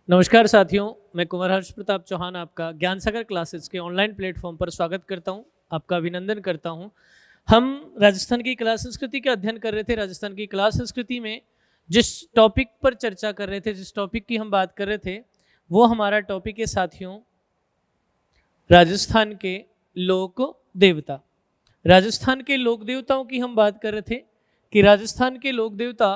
नमस्कार साथियों, मैं कुंवर हर्ष प्रताप चौहान आपका ज्ञान सागर क्लासेस के ऑनलाइन प्लेटफॉर्म पर स्वागत करता हूं, आपका अभिनंदन करता हूं। हम राजस्थान की कला संस्कृति का अध्ययन कर रहे थे। राजस्थान की कला संस्कृति में जिस टॉपिक पर चर्चा कर रहे थे, जिस टॉपिक की हम बात कर रहे थे, वो हमारा टॉपिक है साथियों राजस्थान के लोक देवता। राजस्थान के लोक देवताओं की हम बात कर रहे थे कि राजस्थान के लोक देवता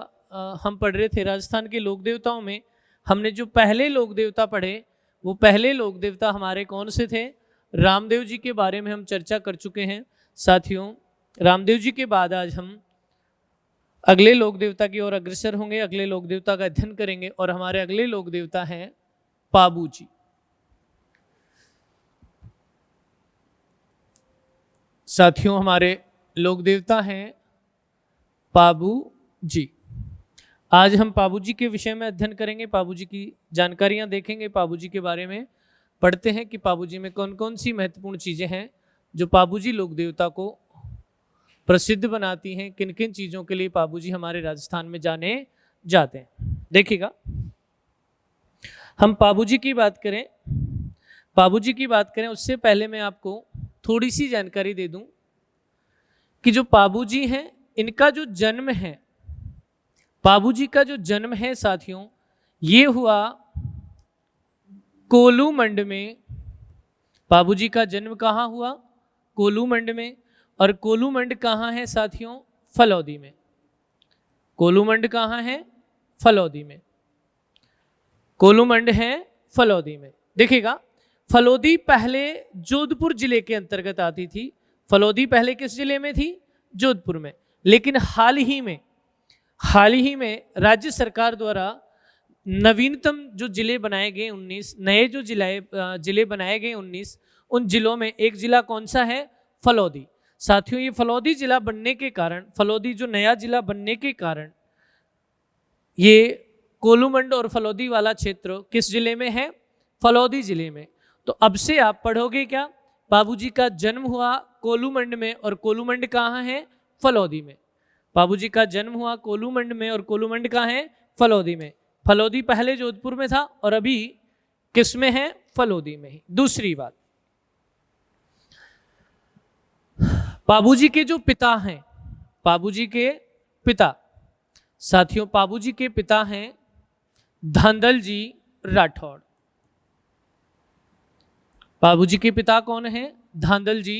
हम पढ़ रहे थे। राजस्थान के लोक देवताओं में हमने जो पहले लोक देवता पढ़े, वो पहले लोक देवता हमारे कौन से थे? रामदेव जी के बारे में हम चर्चा कर चुके हैं साथियों। रामदेव जी के बाद आज हम अगले लोक देवता की ओर अग्रसर होंगे, अगले लोक देवता का अध्ययन करेंगे और हमारे अगले लोक देवता हैं पाबू जी। साथियों, हमारे लोक देवता हैं पाबू जी। आज हम पाबू जी के विषय में अध्ययन करेंगे, पाबू जी की जानकारियां देखेंगे, पाबू जी के बारे में पढ़ते हैं कि पाबू जी में कौन कौन सी महत्वपूर्ण चीज़ें हैं जो पाबू जी लोक देवता को प्रसिद्ध बनाती हैं। किन किन चीज़ों के लिए पाबू जी हमारे राजस्थान में जाने जाते हैं, देखिएगा। हम पाबू जी की बात करें, उससे पहले मैं आपको थोड़ी सी जानकारी दे दूं कि जो पाबू जी हैं, इनका जो जन्म है, पाबू जी का जो जन्म है साथियों, ये हुआ कोलूमंड में। पाबू जी का जन्म कहाँ हुआ? कोलूमंड में। और कोलूमंड कहाँ है साथियों? फलौदी में। कोलूमंड कहाँ है? फलौदी में। कोलूमंड है फलौदी में। देखिएगा, फलौदी पहले जोधपुर जिले के अंतर्गत आती थी। फलौदी पहले किस जिले में थी? जोधपुर में। लेकिन हाल ही में राज्य सरकार द्वारा नवीनतम जो जिले बनाए गए 19 नए जो जिले बनाए गए 19, उन जिलों में एक जिला कौन सा है? फलौदी। साथियों, ये फलौदी जिला बनने के कारण, फलौदी जो नया जिला बनने के कारण, ये कोलूमंड और फलौदी वाला क्षेत्र किस जिले में है? फलौदी जिले में। तो अब से आप पढ़ोगे क्या? बाबू जी का जन्म हुआ कोलूमंड में और कोलूमंड कहाँ है? फलौदी में। बाबू जी का जन्म हुआ कोलूमंड में और कोलूमंड कहाँ है? फलौदी में। फलौदी पहले जोधपुर में था और अभी किस में है? फलौदी में ही। दूसरी बात, बाबू जी के जो पिता हैं, बाबू जी के पिता, साथियों बाबू जी के पिता हैं धांधल जी राठौड़। बाबू जी के पिता कौन है? धांधल जी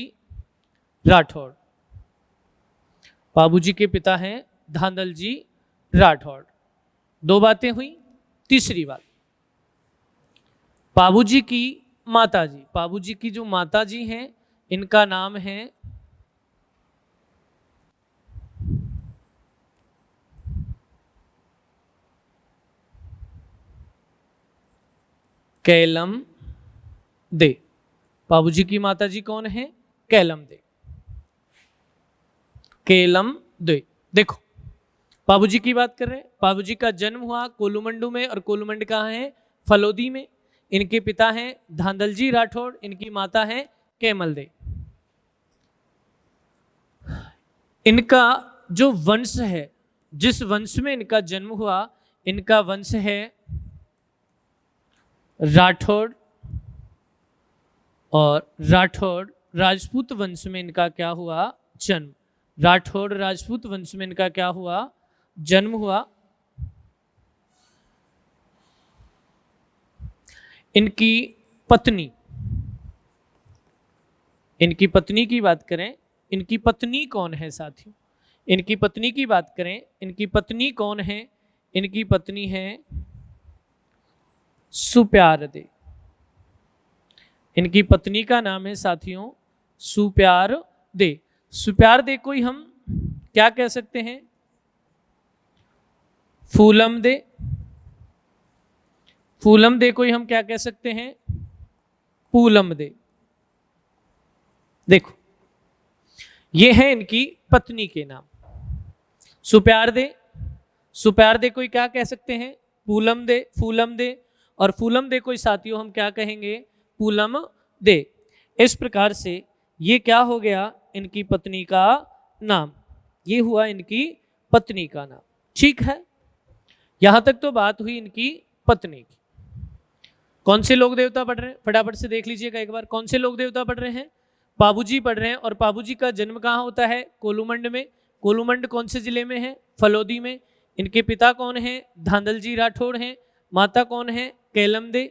राठौड़। बाबू जी के पिता हैं धांधल जी राठौड़। दो बातें हुई। तीसरी बात, बाबू जी की माता जी, बाबू जी की जो माता जी हैं, इनका नाम है कैलम दे। बाबू जी की माता जी कौन है? कैलम दे। केलम दे। देखो, बाबू जी की बात कर रहे हैं। बाबू जी का जन्म हुआ कोलूमंडू में और कोलूमंड कहाँ है? फलौदी में। इनके पिता हैं धांधल जी राठौड़, इनकी माता है कैमल दे। इनका जो वंश है, जिस वंश में इनका जन्म हुआ, इनका वंश है राठौड़। और राठौड़ राजपूत वंश में इनका क्या हुआ? जन्म। राठौड़ राजपूत वंश में इनका क्या हुआ? जन्म हुआ। इनकी पत्नी, इनकी पत्नी की बात करें, इनकी पत्नी कौन है साथियों? इनकी पत्नी की बात करें, इनकी पत्नी कौन है? इनकी पत्नी है सुप्यार दे। इनकी पत्नी का नाम है साथियों सुप्यार दे। सुप्यार दे को ही हम क्या कह सकते हैं? फूलम दे। फूलम दे को ही हम क्या कह सकते हैं? पूलम दे। देखो, ये है इनकी पत्नी के नाम, सुप्यार दे। सुप्यार दे को ही क्या कह सकते हैं? पूलम दे, फूलम दे। और फूलम दे को ही साथियों हम क्या कहेंगे? पूलम दे। इस प्रकार से ये क्या हो गया? इनकी पत्नी का नाम। ये हुआ इनकी पत्नी का नाम। ठीक है, यहां तक तो बात हुई इनकी पत्नी की। कौन से लोक देवता पढ़ रहे हैं, फटाफट से देख लीजिएगा एक बार, कौन से लोक देवता पढ़ रहे हैं, पाबूजी पढ़ रहे हैं। और पाबूजी का जन्म कहाँ होता है, कोलूमंड में। कोलूमंड कौन से जिले में है, फलोदी में। इनके पिता कौन हैं, धांधलजी राठौड़ हैं। माता कौन है, कैलमदे।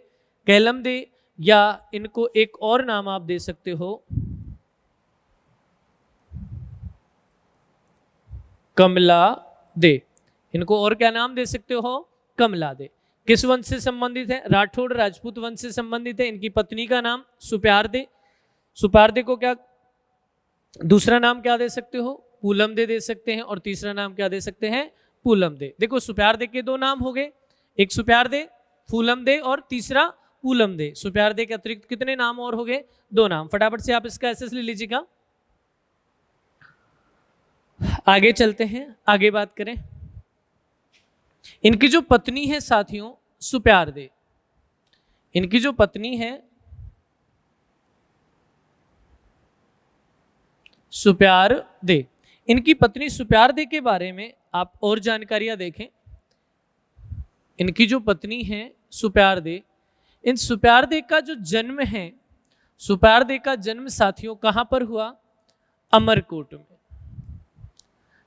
कैलमदे, या इनको एक और नाम आप दे सकते हो, कमला दे। इनको और क्या नाम दे सकते हो, कमला दे। किस वंश से संबंधित है, राठौड़ राजपूत वंश से संबंधित है। इनकी पत्नी का नाम सुप्यारदे। सुप्यारदे को क्या दूसरा नाम क्या दे सकते हो, पूलमदे दे सकते हैं। और तीसरा नाम क्या दे सकते हैं, पूलमदे। देखो सुप्यारदे के दो नाम हो गए, एक सुप्यारदे, फूलमदे, और तीसरा पूलमदे। सुप्यारदे के अतिरिक्त कितने नाम और हो गए, दो नाम। फटाफट से आप इसका एसएस ले लीजिएगा। आगे चलते हैं, आगे बात करें। इनकी जो पत्नी है साथियों, सुप्यारदे, इनकी जो पत्नी है सुप्यारदे, इनकी पत्नी सुप्यारदे के बारे में आप और जानकारियां देखें। इनकी जो पत्नी है सुप्यारदे, इन सुप्यारदे का जो जन्म है, सुप्यारदे का जन्म साथियों कहां पर हुआ, अमरकोट में।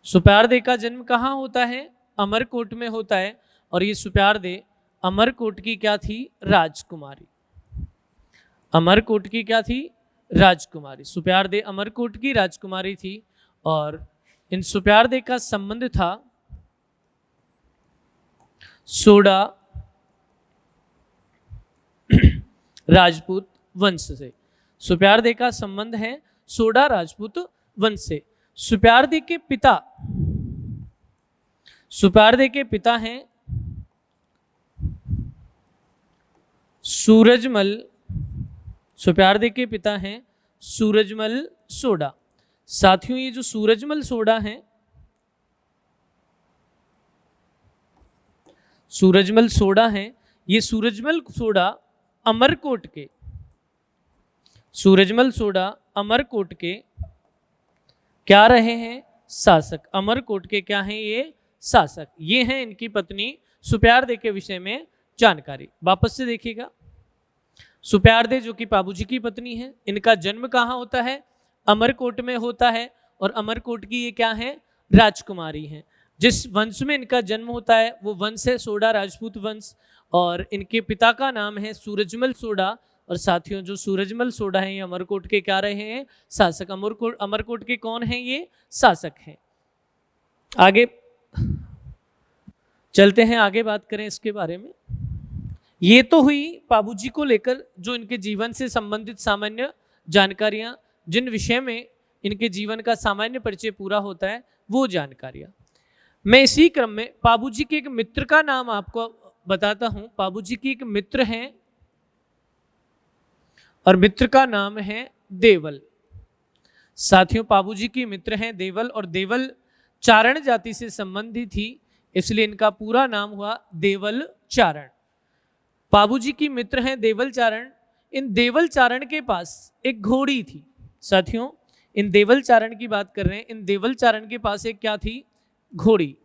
सुप्यारदे का जन्म कहां होता है, अमरकोट में होता है। और ये सुप्यारदे अमरकोट की क्या थी, राजकुमारी। अमरकोट की क्या थी, राजकुमारी। सुप्यारदे अमरकोट की राजकुमारी थी। और इन सुप्यारदे का संबंध था सोडा राजपूत वंश से। सुप्यारदे का संबंध है सोडा राजपूत वंश से। सुप्यारदे के पिता, सुप्यारदे के पिता हैं सूरजमल। सुप्यारदे के पिता हैं सूरजमल सोडा। साथियों ये जो सूरजमल सोडा है, सूरजमल सोडा है, ये सूरजमल सोडा अमरकोट के, सूरजमल सोडा अमरकोट के क्या रहे हैं, शासक। अमरकोट के क्या हैं ये, शासक। ये हैं इनकी पत्नी सुप्यारदे के विषय में जानकारी। वापस से देखिएगा, सुप्यारदे जो कि पाबूजी की पत्नी है, इनका जन्म कहाँ होता है, अमरकोट में होता है। और अमरकोट की ये क्या है, राजकुमारी हैं। जिस वंश में इनका जन्म होता है वो वंश है सोडा राजपूत वंश। और इनके पिता का नाम है सूरजमल सोडा। और साथियों जो सूरजमल सोडा है ये अमरकोट के क्या रहे हैं, शासक। अमरकोट के कौन हैं, ये शासक हैं। आगे चलते हैं, आगे बात करें इसके बारे में। ये तो हुई पाबूजी को लेकर जो इनके जीवन से संबंधित सामान्य जानकारियां, जिन विषय में इनके जीवन का सामान्य परिचय पूरा होता है वो जानकारियां। मैं इसी क्रम में पाबूजी के एक मित्र का नाम आपको बताता हूं। पाबूजी की एक मित्र हैं और मित्र का नाम है देवल। साथियों पाबूजी की मित्र हैं देवल, और देवल चारण जाति से संबंधित थी, इसलिए इनका पूरा नाम हुआ देवल चारण। पाबूजी की मित्र हैं देवल चारण। इन देवल चारण के पास एक घोड़ी थी। साथियों इन देवल चारण की बात कर रहे हैं, इन देवल चारण के पास एक क्या थी, घोड़ी।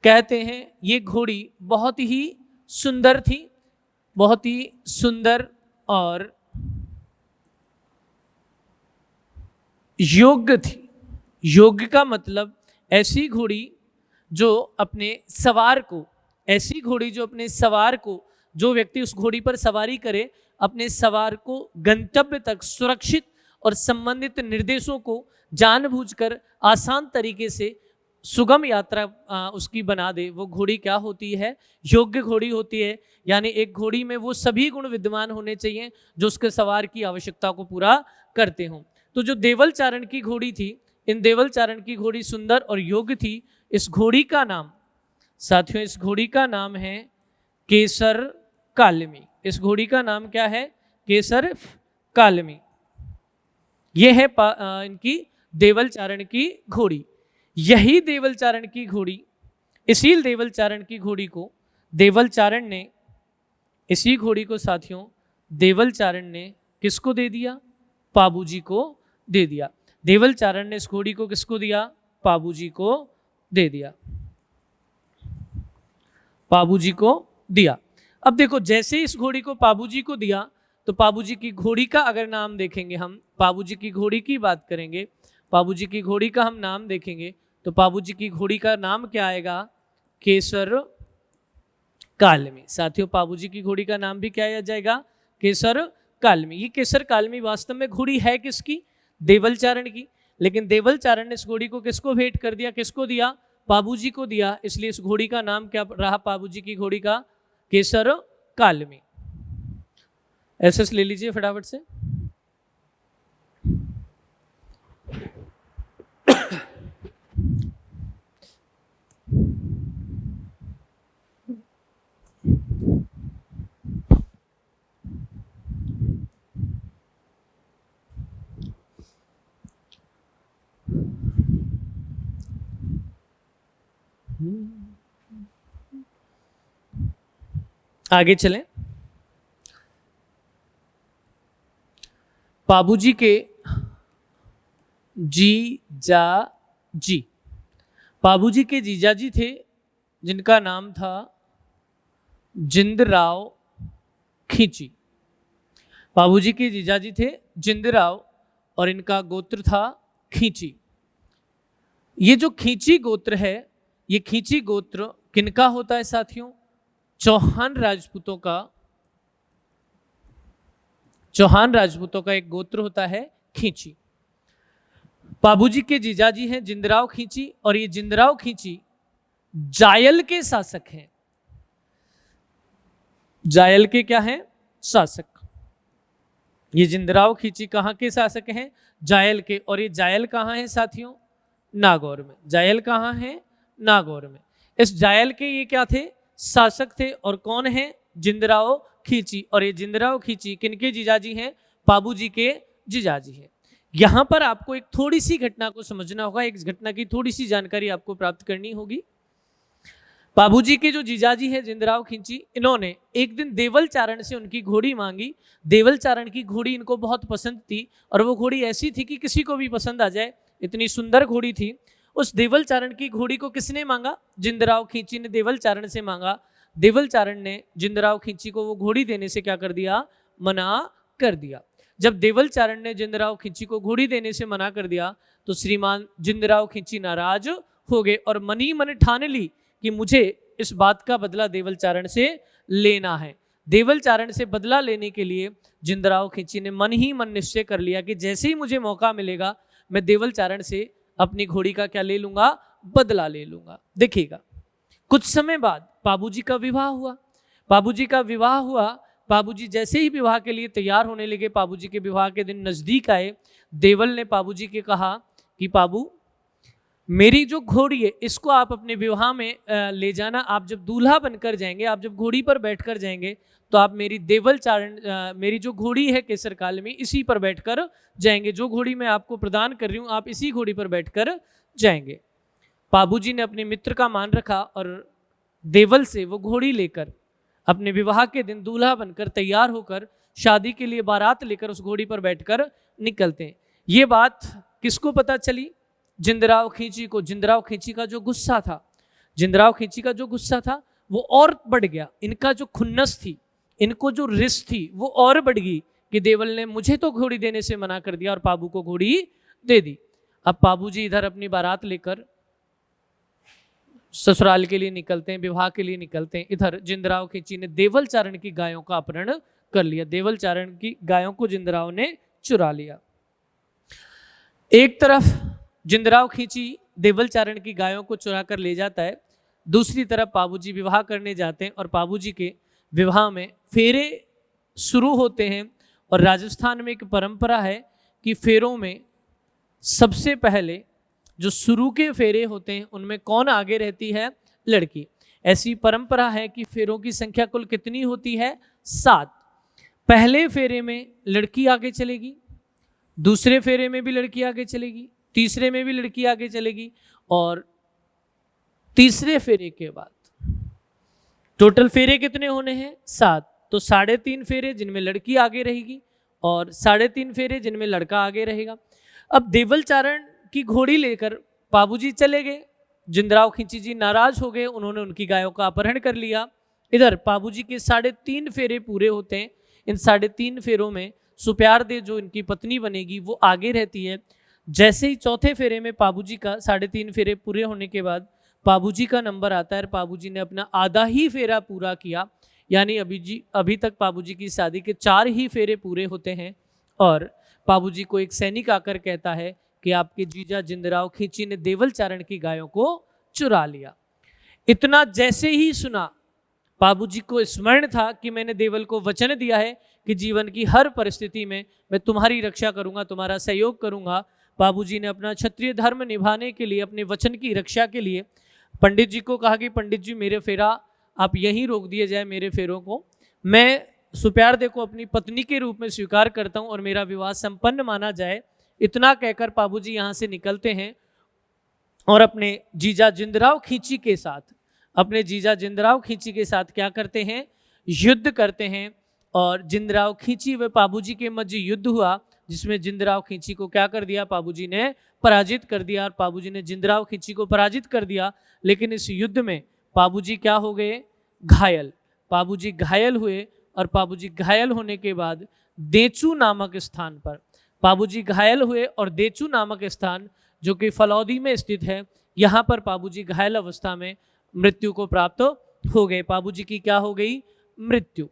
कहते हैं ये घोड़ी बहुत ही सुंदर थी, बहुत ही सुंदर और योग्य थी। योग्य का मतलब ऐसी घोड़ी जो अपने सवार को, ऐसी घोड़ी जो अपने सवार को, जो व्यक्ति उस घोड़ी पर सवारी करे, अपने सवार को गंतव्य तक सुरक्षित और संबंधित निर्देशों को जानबूझकर आसान तरीके से सुगम यात्रा उसकी बना दे, वो घोड़ी क्या होती है, योग्य घोड़ी होती है। यानी एक घोड़ी में वो सभी गुण विद्यमान होने चाहिए जो उसके सवार की आवश्यकता को पूरा करते हों। तो जो देवल चारण की घोड़ी थी, इन देवल चारण की घोड़ी सुंदर और योग्य थी। इस घोड़ी का नाम, साथियों इस घोड़ी का नाम है केसर कालमी। इस घोड़ी का नाम क्या है, केसर कालमी। यह है इनकी देवल चारण की घोड़ी। यही देवल चारण की घोड़ी, इसी देवल चारण की घोड़ी को देवल चारण ने, इसी घोड़ी को साथियों देवल चारण ने किसको दे दिया, पाबूजी को दे दिया। देवल चारण ने इस घोड़ी को किसको दिया, पाबूजी को दे दिया, पाबूजी को दिया। अब देखो, जैसे इस घोड़ी को पाबूजी को दिया, तो पाबूजी की घोड़ी का अगर नाम देखेंगे, हम पाबूजी की घोड़ी की बात करेंगे, पाबूजी की घोड़ी का हम नाम देखेंगे, तो पाबूजी की घोड़ी का नाम क्या आएगा? केसर कालमी। साथियों, पाबूजी की घोड़ी का नाम भी क्या आ जाएगा? केसर कालमी। ये केसर कालमी वास्तव में घोड़ी है किसकी? देवल चारण की। लेकिन देवल चारण ने इस घोड़ी को किसको भेंट कर दिया? किसको दिया? पाबूजी को दिया। इसलिए इस घोड़ी का नाम क्या रहा? पाबूजी की घोड़ी का केसर कालमी। एसएस ले लीजिए फटाफट से। आगे चलें। पाबूजी के जीजाजी, पाबूजी के जीजाजी थे जिनका नाम था जिंदराव खींची। पाबूजी के जीजाजी थे जिंदराव और इनका गोत्र था खींची। ये जो खींची गोत्र है, ये खींची गोत्र किनका होता है साथियों? चौहान राजपूतों का। चौहान राजपूतों का एक गोत्र होता है खींची। पाबूजी के जीजाजी हैं जिंदराव खींची, और ये जिंदराव खींची जायल के शासक हैं। जायल के क्या हैं? शासक। ये जिंदराव खींची कहां के शासक हैं? जायल के। और ये जायल कहां है साथियों? नागौर में। जायल कहां है? नागौर में। इस जायल के ये क्या थे? शासक थे। और कौन है? जिंदराव खींची। और ये जिंदराव खींची किनके जीजाजी हैं? पाबूजी के जीजाजी हैं। यहां पर आपको एक थोड़ी सी घटना को समझना होगा, एक घटना की थोड़ी सी जानकारी आपको प्राप्त करनी होगी। पाबूजी के जो जीजाजी हैं जिंदराव खींची, इन्होंने एक दिन देवल चारण से उनकी घोड़ी मांगी। देवल चारण की घोड़ी इनको बहुत पसंद थी, और वो घोड़ी ऐसी थी कि किसी को भी पसंद आ जाए, इतनी सुंदर घोड़ी थी। उस देवल चारण की घोड़ी को किसने मांगा? जिंदराव खींची ने देवल चारण से मांगा। देवल चारण ने जिंदराव खींची को वो घोड़ी देने से क्या कर दिया? मना कर दिया। जब देवल चारण ने जिंदराव खींची को घोड़ी देने से मना कर दिया, तो श्रीमान जिंदराव खींची नाराज हो गए और मन ही मन ठान ली कि मुझे इस बात का बदला देवल चारण से लेना है। देवल चारण से बदला लेने के लिए जिंदराव खींची ने मन ही मन निश्चय कर लिया कि जैसे ही मुझे मौका मिलेगा, मैं देवल चारण से अपनी घोड़ी का क्या ले लूंगा? बदला ले लूंगा। देखिएगा, कुछ समय बाद पाबूजी का विवाह हुआ। पाबूजी का विवाह हुआ। पाबूजी जैसे ही विवाह के लिए तैयार होने लगे, पाबूजी के विवाह के दिन नजदीक आए, देवल ने पाबूजी के कहा कि पाबू, मेरी जो घोड़ी है इसको आप अपने विवाह में ले जाना। आप जब दूल्हा बनकर जाएंगे, आप जब घोड़ी पर बैठकर जाएंगे, तो आप मेरी देवल चारण मेरी जो घोड़ी है केसर काल में, इसी पर बैठकर जाएंगे। जो घोड़ी मैं आपको प्रदान कर रही हूँ, आप इसी घोड़ी पर बैठकर जाएंगे। पाबूजी ने अपने मित्र का मान रखा और देवल से वो घोड़ी लेकर अपने विवाह के दिन दूल्हा बनकर तैयार होकर शादी के लिए बारात लेकर उस घोड़ी पर बैठकर निकलते हैं। ये बात किसको पता चली? जिंदराव खींची को। जिंदराव खींची का जो गुस्सा था, जिंदराव खींची का जो गुस्सा था वो और बढ़ गया। इनका जो खुन्नस थी, इनको जो रिस थी, वो और बढ़ गई कि देवल ने मुझे तो घोड़ी देने से मना कर दिया और पाबू को घोड़ी दे दी। अब पाबूजी इधर अपनी बारात लेकर ससुराल के लिए निकलते हैं, विवाह के लिए निकलते हैं। इधर जिंदराव खींची ने देवल चारण की गायों का अपहरण कर लिया। देवल चारण की गायों को जिंदराव ने चुरा लिया। एक तरफ जिंदराव खींची देवल चारण की गायों को चुरा कर ले जाता है, दूसरी तरफ पाबूजी विवाह करने जाते हैं और पाबूजी के विवाह में फेरे शुरू होते हैं। और राजस्थान में एक परंपरा है कि फेरों में सबसे पहले जो शुरू के फेरे होते हैं उनमें कौन आगे रहती है? लड़की। ऐसी परंपरा है कि फेरों की संख्या कुल कितनी होती है? 7। पहले फेरे में लड़की आगे चलेगी, दूसरे फेरे में भी लड़की आगे चलेगी, तीसरे में भी लड़की आगे चलेगी, और तीसरे फेरे के बाद टोटल फेरे कितने होने हैं? 7। तो 3.5 फेरे जिनमें लड़की आगे रहेगी और 3.5 फेरे जिनमें लड़का आगे रहेगा। अब देवल चारण की घोड़ी लेकर पाबूजी चले गए। जिंदराव खींची जी नाराज हो गए, उन्होंने उनकी गायों का अपहरण कर लिया। इधर बाबूजी के 3.5 फेरे पूरे होते हैं। इन 3.5 फेरों में सुप्यारदे जो इनकी पत्नी बनेगी वो आगे रहती है। जैसे ही चौथे फेरे में बाबूजी का 3.5 फेरे पूरे होने के बाद बाबूजी का नंबर आता है, बाबूजी ने अपना आधा ही फेरा पूरा किया, यानी अभी तक बाबूजी की शादी के 4 ही फेरे पूरे होते हैं। और बाबूजी को एक सैनिक आकर कहता है कि आपके जीजा जिंदराव खींची ने देवल चारण की गायों को चुरा लिया। इतना जैसे ही सुना, बाबूजी को स्मरण था कि मैंने देवल को वचन दिया है कि जीवन की हर परिस्थिति में मैं तुम्हारी रक्षा करूंगा, तुम्हारा सहयोग करूंगा। बाबूजी ने अपना क्षत्रिय धर्म निभाने के लिए, अपने वचन की रक्षा के लिए पंडित जी को कहा कि पंडित जी मेरे फेरा आप यहीं रोक दिए जाए, मेरे फेरों को मैं सुप्यारदे को अपनी पत्नी के रूप में स्वीकार करता हूं और मेरा विवाह संपन्न माना जाए। इतना कहकर बाबूजी यहाँ से निकलते हैं और अपने जीजा जिंदराव खींची के साथ क्या करते हैं, युद्ध करते हैं। और जिंदराव खींची व बाबूजी के मध्य युद्ध हुआ, जिसमें जिंदराव खींची को क्या कर दिया, बाबूजी ने पराजित कर दिया। और बाबूजी ने जिंदराव खींची को पराजित कर दिया, लेकिन इस युद्ध में बाबूजी क्या हो गए, घायल। बाबूजी घायल हुए और बाबूजी घायल होने के बाद देचू नामक स्थान पर बाबूजी घायल हुए और देचू नामक स्थान जो कि फलौदी में स्थित है, यहाँ पर बाबूजी घायल अवस्था में मृत्यु को प्राप्त हो गए। बाबूजी की क्या हो गई, मृत्यु।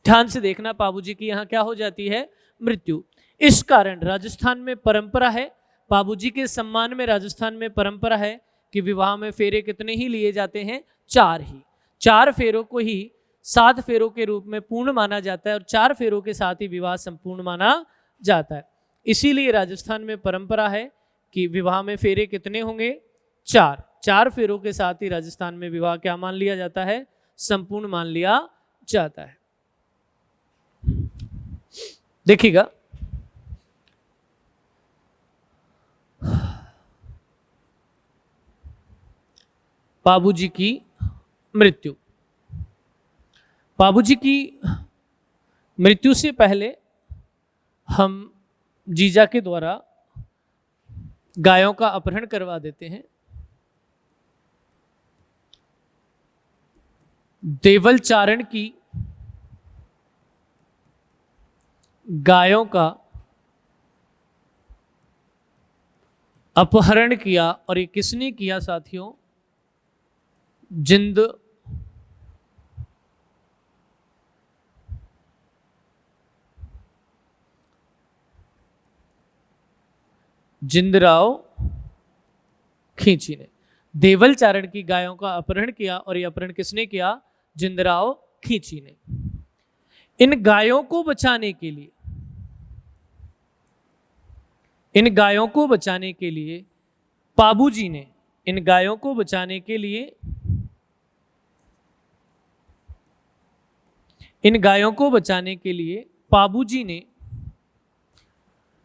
ध्यान से देखना, बाबूजी की यहाँ क्या हो जाती है, मृत्यु। इस कारण राजस्थान में परंपरा है, बाबूजी के सम्मान में राजस्थान में परंपरा है कि विवाह में फेरे कितने ही लिए जाते हैं, 4 ही। 4 फेरों को ही 7 फेरों के रूप में पूर्ण माना जाता है और 4 फेरों के साथ ही विवाह संपूर्ण माना जाता है। इसीलिए राजस्थान में परंपरा है कि विवाह में फेरे कितने होंगे, 4। 4 फेरों के साथ ही राजस्थान में विवाह क्या मान लिया जाता है, संपूर्ण मान लिया जाता है। देखिएगा, बाबूजी की मृत्यु। बाबूजी की मृत्यु से पहले हम जीजा के द्वारा गायों का अपहरण करवा देते हैं। देवल चारण की गायों का अपहरण किया, और ये किसने किया साथियों, जिंदराव खींची ने देवल चारण की गायों का अपहरण किया, और यह अपहरण किसने किया, जिंदराव खींची ने। इन गायों को बचाने के लिए बाबूजी ने इन गायों को बचाने के लिए बाबूजी ने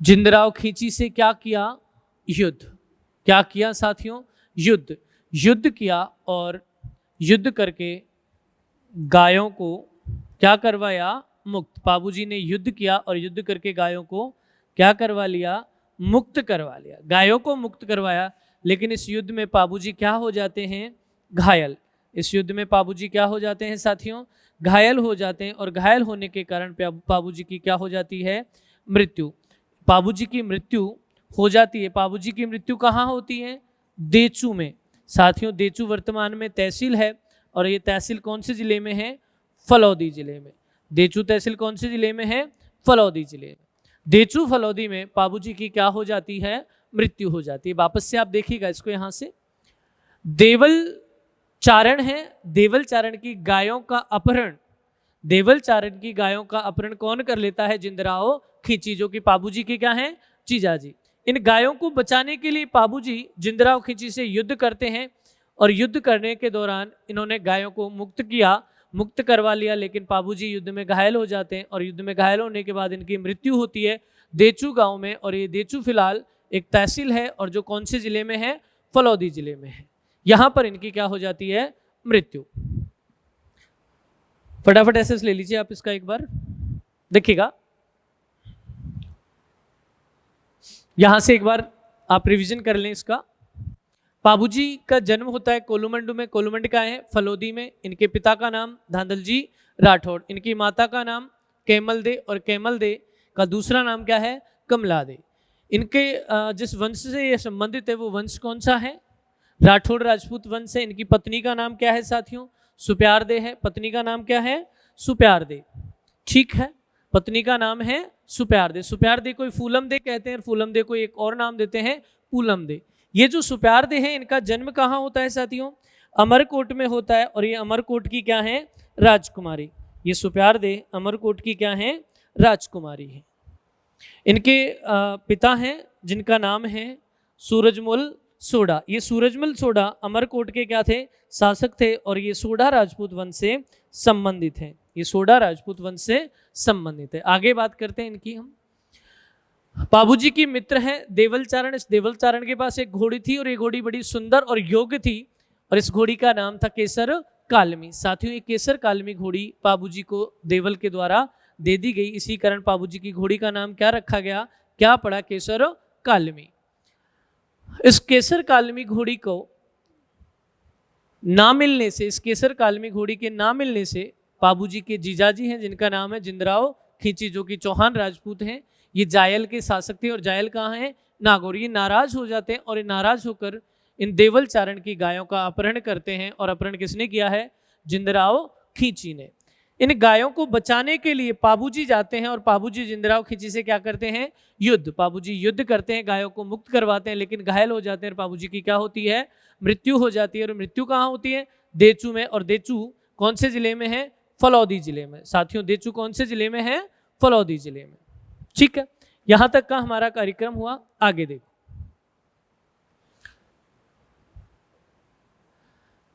जिंदराव खींची से क्या किया, युद्ध। क्या किया साथियों, युद्ध किया, और युद्ध करके गायों को क्या करवाया, मुक्त। बाबूजी ने युद्ध किया और युद्ध करके गायों को क्या करवा लिया, मुक्त करवा लिया, गायों को मुक्त करवाया। लेकिन इस युद्ध में बाबूजी क्या हो जाते हैं, घायल। इस युद्ध में बाबूजी क्या हो जाते हैं साथियों, घायल हो जाते हैं, और घायल होने के कारण बाबूजी की क्या हो जाती है, मृत्यु। बाबूजी की मृत्यु हो जाती है। बाबूजी की मृत्यु कहाँ होती है, देचू में। साथियों, देचू वर्तमान में तहसील है, और ये तहसील कौन से जिले में है, फलौदी जिले में। देचू तहसील कौन से जिले में है, फलौदी जिले में। देचू फलौदी में बाबूजी की क्या हो जाती है, मृत्यु हो जाती है। वापस से आप देखिएगा इसको, यहाँ से देवल चारण है, देवल चारण की गायों का अपहरण, देवल चारण की गायों का अपहरण कौन कर लेता है, जिंदराव खींची, जो कि बाबूजी के क्या हैं, जीजाजी। इन गायों को बचाने के लिए बाबूजी जिंदराव खींची से युद्ध करते हैं, और युद्ध करने के दौरान इन्होंने गायों को मुक्त करवा लिया। लेकिन बाबूजी युद्ध में घायल हो जाते हैं, और युद्ध में घायल होने के बाद इनकी मृत्यु होती है देचू गांव में। और ये देचू फिलहाल एक तहसील है, और जो कौन से जिले में है, फलौदी जिले में है। यहां पर इनकी क्या हो जाती है, मृत्यु। फटाफट ऐसे ले लीजिए आप इसका एक बार, देखिएगा। यहां से एक बार आप रिवीजन कर लें इसका। बाबूजी का जन्म होता है कोलुमंडू में। कोलुमंड का है फलोदी में। इनके पिता का नाम धांधलजी राठौड़, इनकी माता का नाम कैमल दे, और कैमल दे का दूसरा नाम क्या है, कमला दे। इनके जिस वंश से ये संबंधित है वो वंश कौन सा है, राठौड़ राजपूत वंश है। इनकी पत्नी का नाम क्या है साथियों, सुप्यार दे है। पत्नी का नाम क्या है, सुप्यार दे। ठीक है, पत्नी का नाम है सुप्यार दे। सुप्यार दे कोई फूलम दे कहते हैं, फूलम दे को एक और नाम देते हैं पूलम दे। ये जो सुप्यार दे है इनका जन्म कहाँ होता है साथियों, अमरकोट में होता है। और ये अमरकोट की क्या है, राजकुमारी। ये सुप्यार दे अमरकोट की क्या है, राजकुमारी है। इनके पिता हैं जिनका नाम है सूरजमल सोढ़ा। ये सूरजमल सोढ़ा अमरकोट के क्या थे, शासक थे, और ये सोढ़ा राजपूत वंश से संबंधित हैं। ये सोढ़ा राजपूत वंश से संबंधित है। आगे बात करते हैं इनकी हम। बाबूजी की मित्र हैं देवलचारण। इस देवलचारण के पास एक घोड़ी थी और ये घोड़ी बड़ी सुंदर और योग्य थी, और इस घोड़ी का नाम था केसर कालमी। साथियों ये केसर कालमी घोड़ी बाबूजी को देवल के द्वारा दे दी गई, इसी कारण बाबूजी की घोड़ी का नाम क्या रखा गया, क्या पड़ा, केसर कालमी। इस केसर कालमी घोड़ी को ना मिलने से, इस केसर कालमी घोड़ी के ना मिलने से बाबूजी के जीजाजी हैं जिनका नाम है जिंदराव खींची, जो कि चौहान राजपूत हैं। ये जायल के शासक थे, और जायल कहाँ है, नागौर। ये नाराज हो जाते हैं और ये नाराज होकर इन देवलचारण की गायों का अपहरण करते हैं। और अपहरण किसने किया है, जिंदराव खींची ने। इन गायों को बचाने के लिए बाबूजी जाते हैं, और बाबूजी जिंदराव खींची से क्या करते हैं, युद्ध। बाबूजी युद्ध करते हैं, गायों को मुक्त करवाते हैं, लेकिन घायल हो जाते हैं। बाबूजी की क्या होती है, मृत्यु हो जाती है। और मृत्यु कहाँ होती है, देचू में। और देचू कौन से जिले में है, फलौदी जिले में। साथियों देचू कौन से जिले में है, फलौदी जिले में। ठीक है, यहां तक का हमारा कार्यक्रम हुआ। आगे देखो,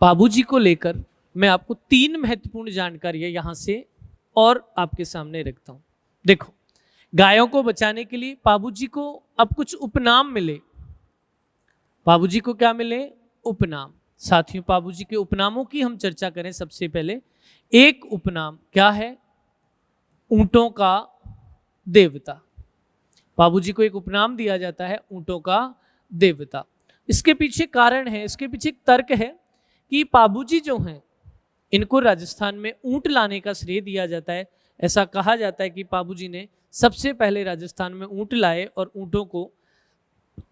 बाबूजी को लेकर मैं आपको 3 महत्वपूर्ण जानकारियां यहां से और आपके सामने रखता हूं। देखो, गायों को बचाने के लिए बाबूजी को अब कुछ उपनाम मिले। बाबूजी को क्या मिले, उपनाम। साथियों बाबूजी के उपनामों की हम चर्चा करें। सबसे पहले एक उपनाम क्या है, ऊंटों का देवता। बाबूजी को एक उपनाम दिया जाता है, ऊंटों का देवता। इसके पीछे कारण है, इसके पीछे एक तर्क है कि बाबूजी जो हैं इनको राजस्थान में ऊंट लाने का श्रेय दिया जाता है। ऐसा कहा जाता है कि बाबूजी ने सबसे पहले राजस्थान में ऊंट लाए, और ऊंटों को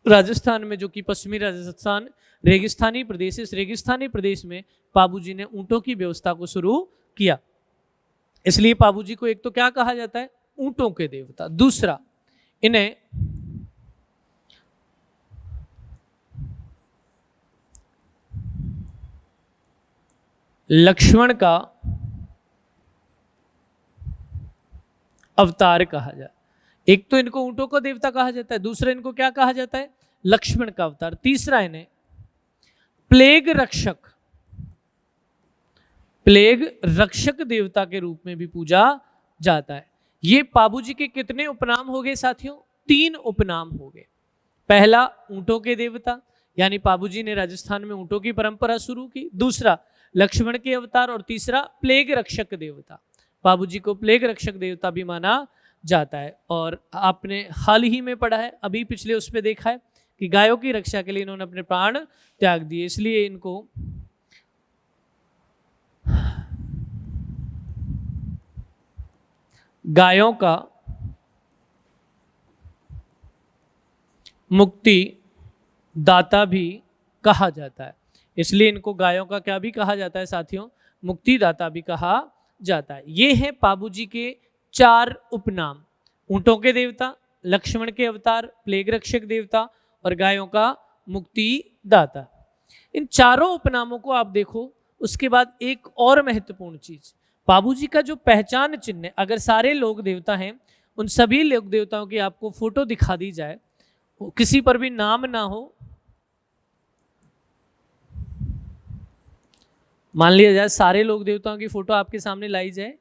राजस्थान में, जो कि पश्चिमी राजस्थान रेगिस्तानी प्रदेश, इस रेगिस्तानी प्रदेश में बाबूजी ने ऊंटों की व्यवस्था को शुरू किया। इसलिए बाबूजी को एक तो क्या कहा जाता है, ऊंटों के देवता। दूसरा, इन्हें लक्ष्मण का अवतार कहा जाता है। एक तो इनको ऊंटों का देवता कहा जाता है, दूसरा इनको क्या कहा जाता है, लक्ष्मण का अवतार। तीसरा, इन्हें प्लेग रक्षक, प्लेग रक्षक देवता के रूप में भी पूजा जाता है। ये बाबूजी के कितने उपनाम हो गए साथियों, 3 उपनाम हो गए। पहला, ऊंटों के देवता, यानी बाबूजी ने राजस्थान में ऊंटों की परंपरा शुरू की। दूसरा, लक्ष्मण के अवतार। और तीसरा, प्लेग रक्षक देवता। बाबूजी को प्लेग रक्षक देवता भी माना जाता है। और आपने हाल ही में पढ़ा है, अभी पिछले उस पर देखा है कि गायों की रक्षा के लिए इन्होंने अपने प्राण त्याग दिए, इसलिए इनको गायों का मुक्ति दाता भी कहा जाता है। इसलिए इनको गायों का क्या भी कहा जाता है साथियों, मुक्तिदाता भी कहा जाता है। ये है बाबूजी के 4 उपनाम, ऊंटों के देवता, लक्ष्मण के अवतार, प्लेग रक्षक देवता और गायों का मुक्तिदाता। इन चारों उपनामों को आप देखो। उसके बाद एक और महत्वपूर्ण चीज, बाबूजी का जो पहचान चिन्ह है, अगर सारे लोक देवता हैं, उन सभी लोक देवताओं की आपको फोटो दिखा दी जाए, किसी पर भी नाम ना हो, मान लिया जाए सारे लोक देवताओं की फोटो आपके सामने लाई जाए,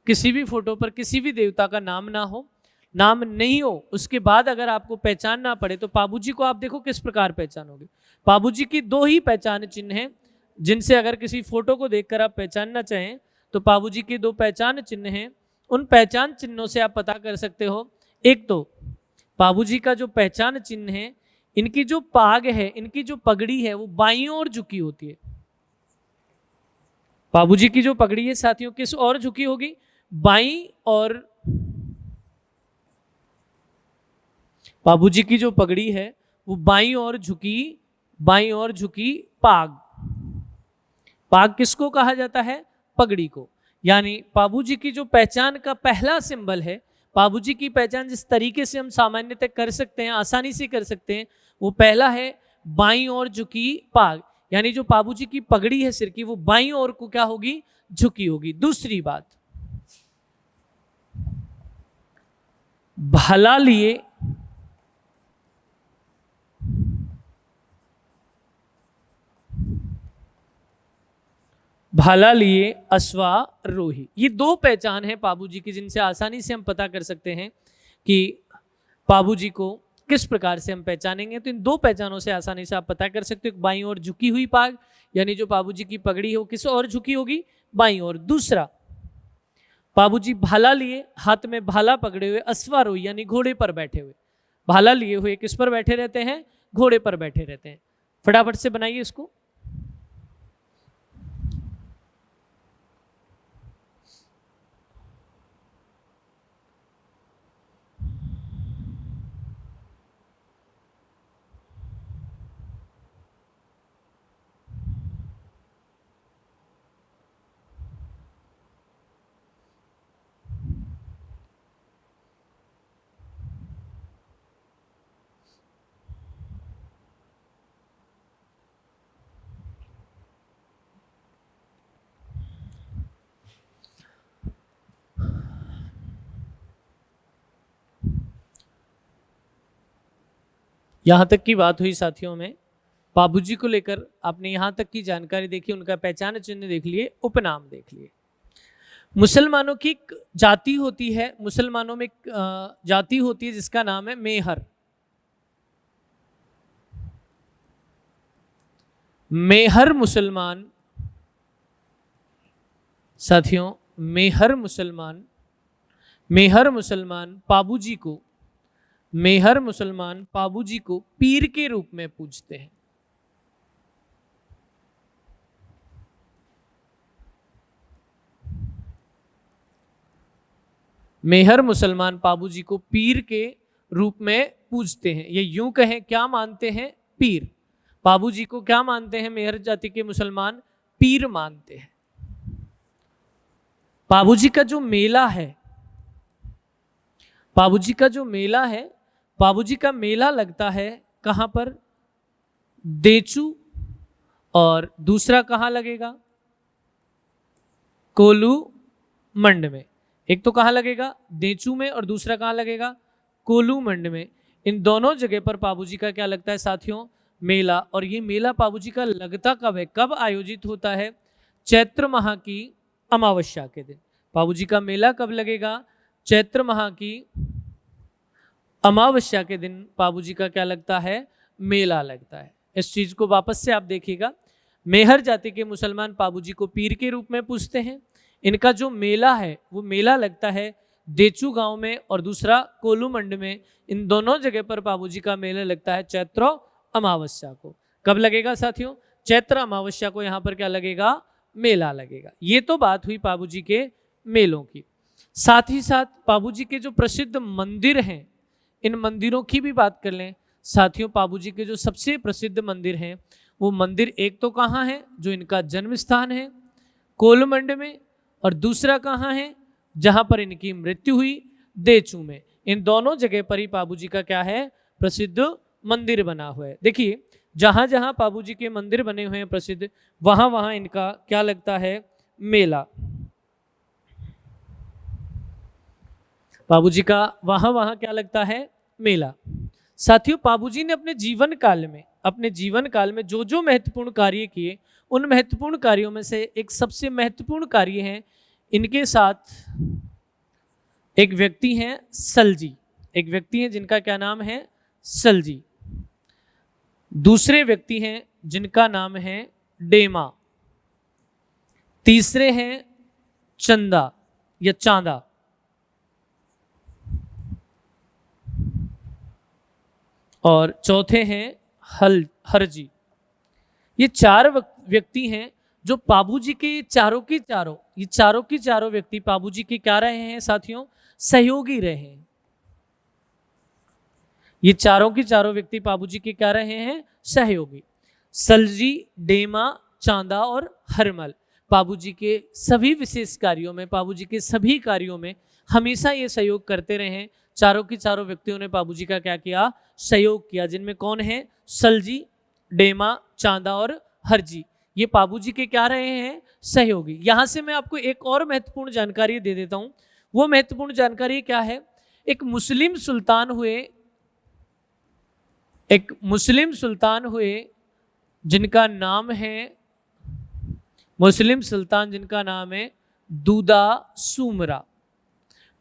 किसी भी फोटो पर किसी भी देवता का नाम ना हो, नाम नहीं हो, उसके बाद अगर आपको पहचान ना पड़े, तो बाबूजी को आप देखो किस प्रकार पहचानोगे। बाबूजी की 2 ही पहचान चिन्ह हैं, जिनसे अगर किसी फोटो को देखकर आप पहचानना चाहें, तो बाबूजी के 2 पहचान चिन्ह हैं। उन पहचान चिन्हों से आप पता कर सकते हो। एक तो बाबूजी का जो पहचान चिन्ह है, इनकी जो पाग है, इनकी जो पगड़ी है वो बाईं ओर झुकी होती है। बाबूजी की जो पगड़ी है साथियों किस ओर झुकी होगी? बाईं और। बाबूजी की जो पगड़ी है वो बाईं ओर झुकी, बाईं ओर झुकी पाग। पाग किसको कहा जाता है? पगड़ी को। यानी बाबूजी की जो पहचान का पहला सिंबल है, बाबूजी की पहचान जिस तरीके से हम सामान्यतः कर सकते हैं, आसानी से कर सकते हैं, वो पहला है बाईं ओर झुकी पाग। यानी जो बाबूजी की पगड़ी है सिर की, वो बाईं ओर को क्या होगी? झुकी होगी। दूसरी बात, भाला लिए भाला लिए अश्वारोही। ये दो पहचान है बाबूजी की जिनसे आसानी से हम पता कर सकते हैं कि बाबूजी को किस प्रकार से हम पहचानेंगे। तो इन दो पहचानों से आसानी से आप पता कर सकते हो। बाईं ओर झुकी हुई पाग, यानी जो बाबूजी की पगड़ी है वो किस ओर झुकी होगी? बाईं ओर। दूसरा, बाबूजी भाला लिए, हाथ में भाला पकड़े हुए, अश्वारोही यानी घोड़े पर बैठे हुए। भाला लिए हुए किस पर बैठे रहते हैं? घोड़े पर बैठे रहते हैं। फटाफट से बनाइए इसको। यहां तक की बात हुई साथियों में, बाबूजी को लेकर आपने यहां तक की जानकारी देखी, उनका पहचान चिन्ह देख लिए, उपनाम देख लिए। मुसलमानों की एक जाति होती है, मुसलमानों में एक जाति होती है जिसका नाम है मेहर। मेहर मुसलमान साथियों, मेहर मुसलमान, मेहर मुसलमान बाबूजी को, मेहर मुसलमान बाबूजी को पीर के रूप में पूजते हैं। मेहर मुसलमान बाबूजी को पीर के रूप में पूजते हैं। ये यूं कहें, क्या मानते हैं? पीर। बाबूजी को क्या मानते हैं मेहर जाति के मुसलमान? पीर मानते हैं। बाबूजी का जो मेला है, बाबूजी का जो मेला है, बाबूजी का मेला लगता है कहां पर? देचू। और दूसरा कहां लगेगा? कोलू मंड में। एक तो कहां लगेगा? देचू में, और दूसरा कहां लगेगा? कोलू मंड में। इन दोनों जगह पर बाबूजी का क्या लगता है साथियों? मेला। और ये मेला बाबूजी का लगता कब है? कब आयोजित होता है? चैत्र माह की अमावस्या के दिन। बाबूजी का मेला कब लगेगा? चैत्र माह की अमावस्या के दिन बाबूजी का क्या लगता है? मेला लगता है। इस चीज को वापस से आप देखिएगा। मेहर जाति के मुसलमान बाबूजी को पीर के रूप में पूजते हैं। इनका जो मेला है वो मेला लगता है देचू गांव में, और दूसरा कोलू मंड में। इन दोनों जगह पर बाबूजी का मेला लगता है चैत्र अमावस्या को। कब लगेगा साथियों? चैत्र अमावस्या को यहां पर क्या लगेगा? मेला लगेगा। ये तो बात हुई बाबूजी के मेलों की। साथ ही साथ बाबूजी के जो प्रसिद्ध मंदिर हैं, इन मंदिरों की भी बात कर लें साथियों। बाबूजी के जो सबसे प्रसिद्ध मंदिर हैं, वो मंदिर एक तो कहाँ है? जो इनका जन्म स्थान है कोलमंड में, और दूसरा कहाँ है? जहां पर इनकी मृत्यु हुई, देचू में। इन दोनों जगह पर ही बाबूजी का क्या है? प्रसिद्ध मंदिर बना हुआ है। देखिए, जहां जहां बाबूजी के मंदिर बने हुए हैं प्रसिद्ध, वहां वहां इनका क्या लगता है? मेला। बाबूजी का वहां वहां क्या लगता है? मेला। साथियों, बाबूजी ने अपने जीवन काल में जो जो महत्वपूर्ण कार्य किए, उन महत्वपूर्ण कार्यों में से एक सबसे महत्वपूर्ण कार्य है, इनके साथ एक व्यक्ति हैं सलजी। एक व्यक्ति हैं जिनका क्या नाम है? सलजी। दूसरे व्यक्ति हैं जिनका नाम है डेमा। तीसरे हैं चंदा या चांदा। और चौथे हैं हरजी। ये 4 व्यक्ति हैं जो बाबूजी के चारों की चारों व्यक्ति बाबूजी के क्या रहे हैं साथियों, सहयोगी रहे हैं। ये चारों की चारों व्यक्ति बाबूजी के क्या रहे हैं, सहयोगी। सलजी, डेमा, चांदा और हरमल बाबूजी के सभी विशेष कार्यों में, बाबूजी के सभी कार्यों में हमेशा ये सहयोग करते रहे। चारों की चारों व्यक्तियों ने बाबूजी का क्या किया, सहयोग किया। जिनमें कौन है, सलजी, डेमा, चांदा और हरजी, ये बाबूजी के क्या रहे हैं, सहयोगी। यहां से मैं आपको एक और महत्वपूर्ण जानकारी दे देता हूं। वो महत्वपूर्ण जानकारी क्या है, एक मुस्लिम सुल्तान हुए जिनका नाम है दूदा सूमरा।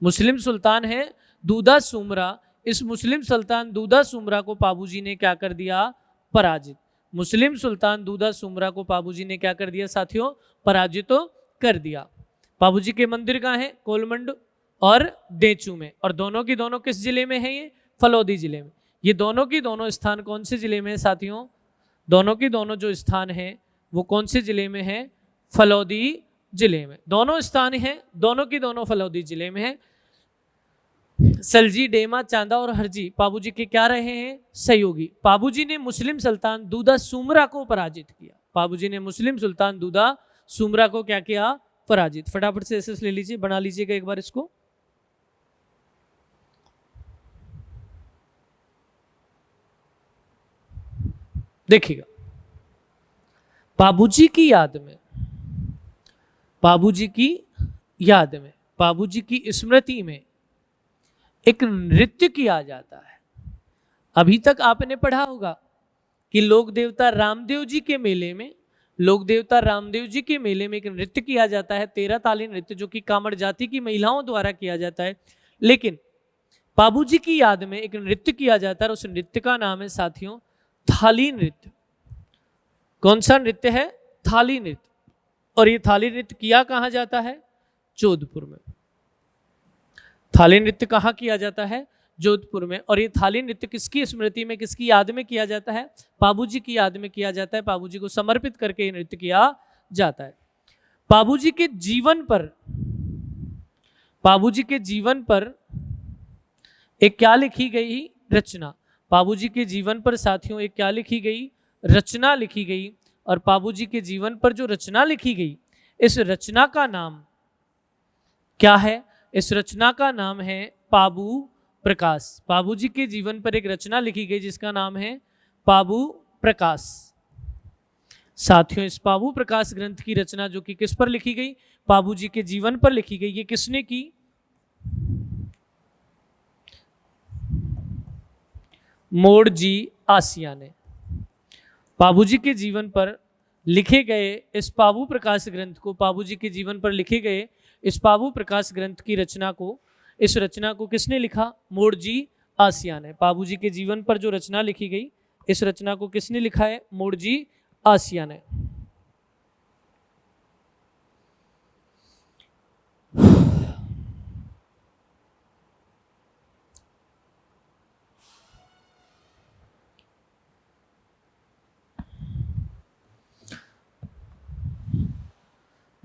मुस्लिम सुल्तान है दूदा सूमरा। इस मुस्लिम सुल्तान दूदा सूमरा को बाबूजी ने क्या कर दिया, पराजित। मुस्लिम सुल्तान दूदा सूमरा को बाबूजी ने क्या कर दिया साथियों, पराजित कर दिया। बाबूजी के मंदिर कहाँ है, कोलमंड और देचू में, और दोनों की दोनों किस जिले में है, ये फलौदी जिले में। ये दोनों की दोनों स्थान कौन से जिले में है साथियों, दोनों की दोनों जो स्थान है वो कौन से जिले में है, फलौदी जिले में। दोनों स्थान हैं, दोनों की दोनों फलौदी जिले में है। सलजी, डेमा, चांदा और हरजी बाबूजी के क्या रहे हैं, सहयोगी। बाबूजी ने मुस्लिम सुल्तान दूदा सूमरा को पराजित किया। बाबूजी ने मुस्लिम सुल्तान दूदा सूमरा को क्या किया, पराजित। फटाफट से एसएस ले लीजिए, बना लीजिएगा एक बार इसको। देखिएगा, बाबूजी की याद में, बाबूजी की स्मृति में एक नृत्य किया जाता है। अभी तक आपने पढ़ा होगा कि लोक देवता रामदेव जी के मेले में एक नृत्य किया जाता है, 13 ताली नृत्य, जो कि कामड़ जाति की महिलाओं द्वारा किया जाता है। लेकिन बाबूजी की याद में एक नृत्य किया जाता है और उस नृत्य का नाम है साथियों थाली नृत्य। कौन सा नृत्य है, थाली नृत्य। और ये थाली नृत्य किया कहां जाता है, जोधपुर में। थाली नृत्य कहाँ किया जाता है, जोधपुर में। और ये थाली नृत्य किसकी स्मृति में, किसकी याद में किया जाता है, बाबूजी की याद में किया जाता है। बाबूजी को समर्पित करके ये नृत्य किया जाता है। बाबूजी के जीवन पर एक क्या लिखी गई रचना, बाबूजी के जीवन पर साथियों एक क्या लिखी गई, रचना लिखी गई। और बाबूजी के जीवन पर जो रचना लिखी गई, इस रचना का नाम क्या है, इस रचना का नाम है पाबू प्रकाश। बाबूजी के जीवन पर एक रचना लिखी गई जिसका नाम है पाबू प्रकाश। साथियों, इस पाबू प्रकाश ग्रंथ की रचना जो कि किस पर लिखी गई, बाबूजी के जीवन पर लिखी गई। ये किसने की, मोड़जी आसिया ने। बाबूजी के जीवन पर लिखे गए इस पाबू प्रकाश ग्रंथ को, बाबूजी के जीवन पर लिखे गए इस पाबू प्रकाश ग्रंथ की रचना को, इस रचना को किसने लिखा, मोड़जी आसिया ने। बाबूजी के जीवन पर जो रचना लिखी गई, इस रचना को किसने लिखा है, मोड़जी आसिया ने।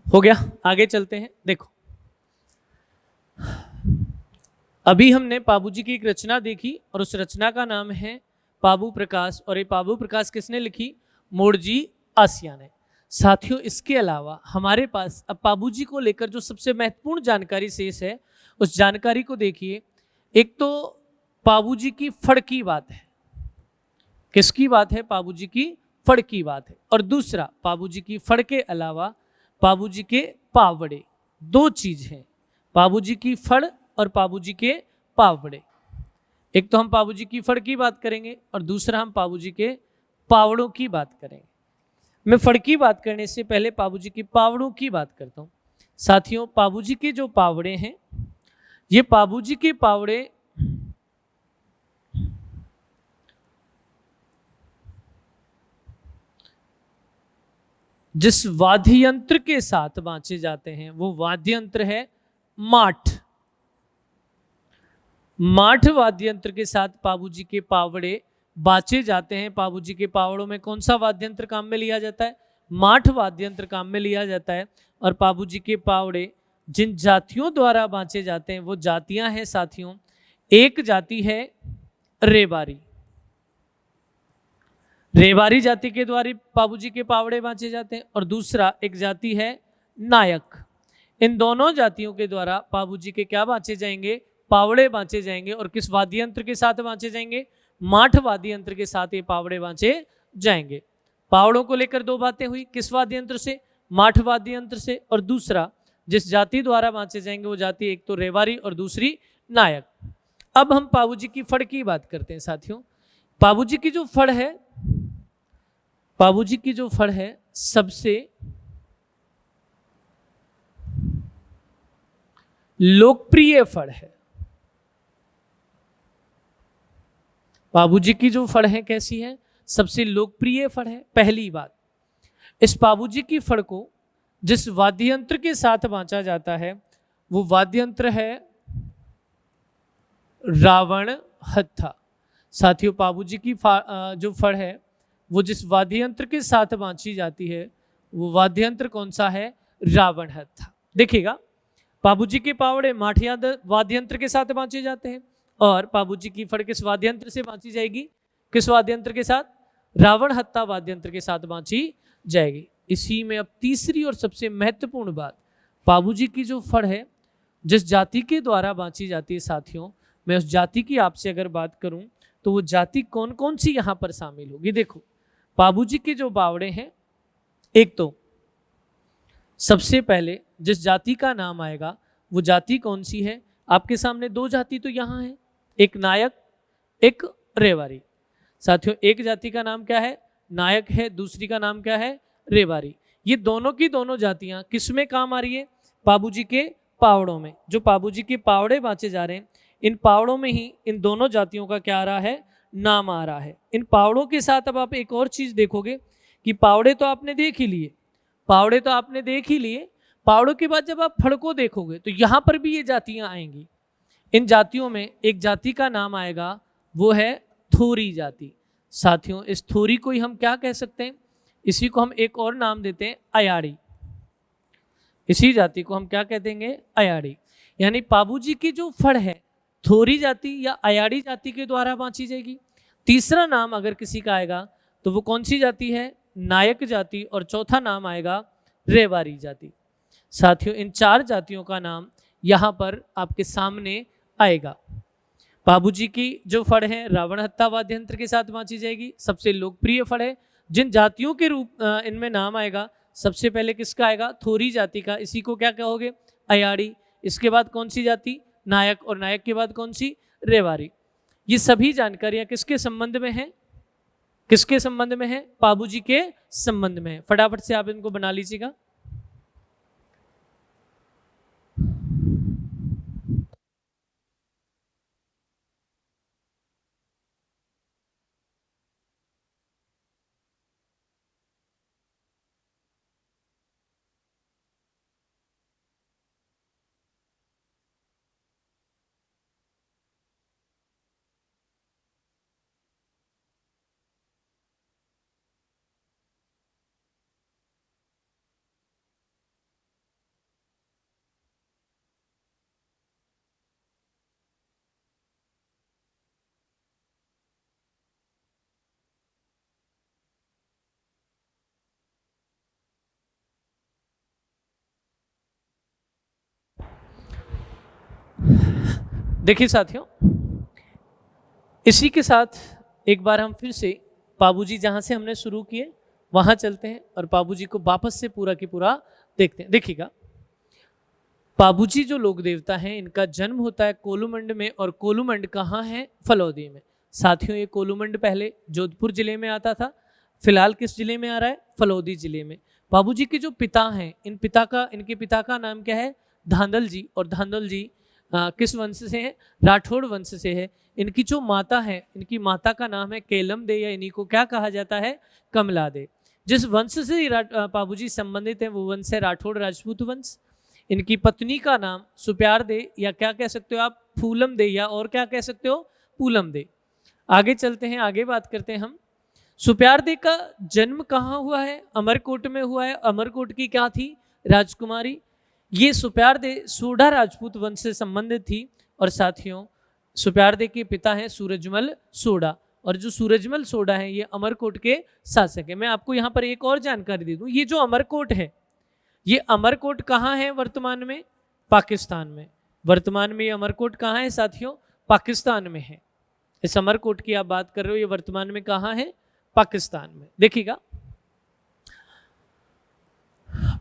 हो गया, आगे चलते हैं। देखो, अभी हमने बाबूजी की एक रचना देखी और उस रचना का नाम है पाबू प्रकाश। और ये पाबू प्रकाश किसने लिखी, मोड़जी आसिया ने। साथियों, इसके अलावा हमारे पास अब बाबूजी को लेकर जो सबसे महत्वपूर्ण जानकारी शेष है, उस जानकारी को देखिए। एक तो बाबूजी की फड़ की बात है, किसकी बात है, बाबूजी की फड़ की बात है। और दूसरा, बाबूजी की फड़ के अलावा बाबूजी के पावड़े, दो चीज हैं, बाबूजी की फड़ और बाबूजी के पावड़े। एक तो हम बाबूजी की फड़ की बात करेंगे और दूसरा हम बाबूजी के पावड़ों की बात करेंगे। मैं फड़ की बात करने से पहले बाबूजी की पावड़ों की बात करता हूँ। साथियों, बाबूजी के जो पावड़े हैं, ये बाबूजी के पावड़े जिस वाद्य यंत्र के साथ बांचे जाते हैं वो वाद्य यंत्र है माठ। माठ वाद्य यंत्र के साथ बाबूजी के पावड़े बाचे जाते हैं। पाबूजी के पावड़ों में कौन सा वाद्य यंत्र काम में लिया जाता है? माठ वाद्य यंत्र काम में लिया जाता है। और पाबूजी के पावड़े जिन जातियों द्वारा बांचे जाते हैं वो जातियां हैं साथियों, एक जाति है रेबारी। रेबारी जाति के द्वारा पाबूजी के पावड़े बांचे जाते हैं। और दूसरा एक जाति है नायक। इन दोनों जातियों के द्वारा पाबूजी के क्या बांचे जाएंगे? पावड़े बांचे जाएंगे। और किस वाद्य यंत्र के साथ बांचे जाएंगे? माठ वाद्य यंत्र के साथ ये पावड़े बांचे जाएंगे। पावड़ों को लेकर दो बातें हुई, किस वाद्य यंत्र से? माठ वाद्य यंत्र से। और दूसरा जिस जाति द्वारा बांचे जाएंगे वो जाति एक तो रेवारी और दूसरी नायक। अब हम पाबूजी की फड़ की बात करते हैं साथियों। पाबूजी की जो फड़ है, पाबूजी की जो फड़ है सबसे लोकप्रिय फड़ है। पाबूजी की जो फड़ है कैसी है? सबसे लोकप्रिय फड़ है। पहली बात, इस पाबूजी की फड़ को जिस वाद्य यंत्र के साथ बांचा जाता है वो वाद्य यंत्र है रावण हत्था। साथियों पाबूजी की जो फड़ है वो जिस वाद्य यंत्र के साथ बांची जाती है वो वाद्य यंत्र कौन सा है? रावण हत्था। देखिएगा, पाबूजी के पावड़े माठ वाद्य यंत्र के साथ बांचे जाते हैं और पाबूजी की फड़ किस वाद्य यंत्र से बांची जाएगी? किस वाद्य यंत्र के साथ? रावण हत्था वाद्य यंत्र के साथ बांची जाएगी। इसी में अब तीसरी और सबसे महत्वपूर्ण बात, पाबूजी की जो फड़ है जिस जाति के द्वारा बांची जाती है साथियों, मैं उस जाति की आपसे अगर बात करूं तो वो जाति कौन कौन सी यहां पर शामिल होगी? देखो, पाबूजी के जो बावड़े हैं, एक तो सबसे पहले जिस जाति का नाम आएगा वो जाति कौन सी है? आपके सामने दो जाति तो यहां है, एक नायक एक रेवारी। साथियों एक जाति का नाम क्या है? नायक है, दूसरी का नाम क्या है? रेवारी। ये दोनों की दोनों जातियां किस में काम आ रही है? पाबूजी के पावड़ों में। जो पाबूजी के पावड़े बांचे जा रहे हैं इन पावड़ों में ही इन दोनों जातियों का क्या आ रहा है? नाम आ रहा है। इन पावड़ों के साथ अब आप एक और चीज देखोगे कि पावड़े तो आपने देख ही लिए, पावड़े तो आपने देख ही लिए, पावड़ों के बाद जब आप फड़ को देखोगे तो यहां पर भी ये जातियां आएंगी। इन जातियों में एक जाति का नाम आएगा वो है थोरी जाति। साथियों इस थोरी को ही हम क्या कह सकते हैं? इसी को हम एक और नाम देते हैं अयाड़ी। इसी जाति को हम क्या कह देंगे? अयाड़ी। यानी पाबूजी की जो फड़ है थोरी जाति या अयाड़ी जाति के द्वारा बांची जाएगी। तीसरा नाम अगर किसी का आएगा तो वो कौन सी जाति है? नायक जाति। और चौथा नाम आएगा रेवारी जाति। साथियों इन चार जातियों का नाम यहाँ पर आपके सामने आएगा। पाबूजी की जो फड़ है रावण हत्था वाद्य यंत्र के साथ बांची जाएगी, सबसे लोकप्रिय फड़ है। जिन जातियों के रूप इनमें नाम आएगा सबसे पहले किसका आएगा? थोरी जाति का। इसी को क्या कहोगे? अयाड़ी। इसके बाद कौन सी जाति? नायक। और नायक के बाद कौन सी? रेवारी। ये सभी जानकारियां किसके संबंध में है? किसके संबंध में है? पाबूजी के संबंध में है। फटाफट से आप इनको बना लीजिएगा। देखिए साथियों, इसी के साथ एक बार हम फिर से पाबूजी जहां से हमने शुरू किए वहां चलते हैं और पाबूजी को वापस से पूरा की पूरा देखते हैं। देखिएगा, पाबूजी जो लोक देवता हैं इनका जन्म होता है कोलूमंड में। और कोलूमंड कहाँ है? फलौदी में। साथियों ये कोलूमंड पहले जोधपुर जिले में आता था, फिलहाल किस जिले में आ रहा है? फलौदी जिले में। पाबूजी के जो पिता हैं इनके पिता का नाम क्या है? धांधल जी। और धांधल जी किस वंश से है? राठौड़ वंश से है। इनकी जो माता है इनकी माता का नाम है केलम दे, या इन्हीं को क्या कहा जाता है? कमला दे। जिस वंश से पाबूजी संबंधित है वो वंश है राठौड़ राजपूत वंश। इनकी पत्नी का नाम सुप्यार दे, या क्या कह सकते हो आप? फूलम दे, या और क्या कह सकते हो? पूलम दे। आगे चलते हैं, आगे बात करते हैं हम। सुप्यारदे का जन्म कहाँ हुआ है? अमरकोट में हुआ है। अमरकोट की क्या थी? राजकुमारी। ये सुप्यारदे सोढ़ा राजपूत वंश से संबंधित थी। और साथियों, सुप्यारदे के पिता हैं सूरजमल सोढ़ा, और जो सूरजमल सोढ़ा है ये अमरकोट के शासक है। मैं आपको यहाँ पर एक और जानकारी दे दूं, ये जो अमरकोट है, ये अमरकोट कहाँ है वर्तमान में? पाकिस्तान में। वर्तमान में ये अमरकोट कहाँ है साथियों? पाकिस्तान में है। इस अमरकोट की आप बात कर रहे हो, ये वर्तमान में कहाँ है? पाकिस्तान में। देखिएगा,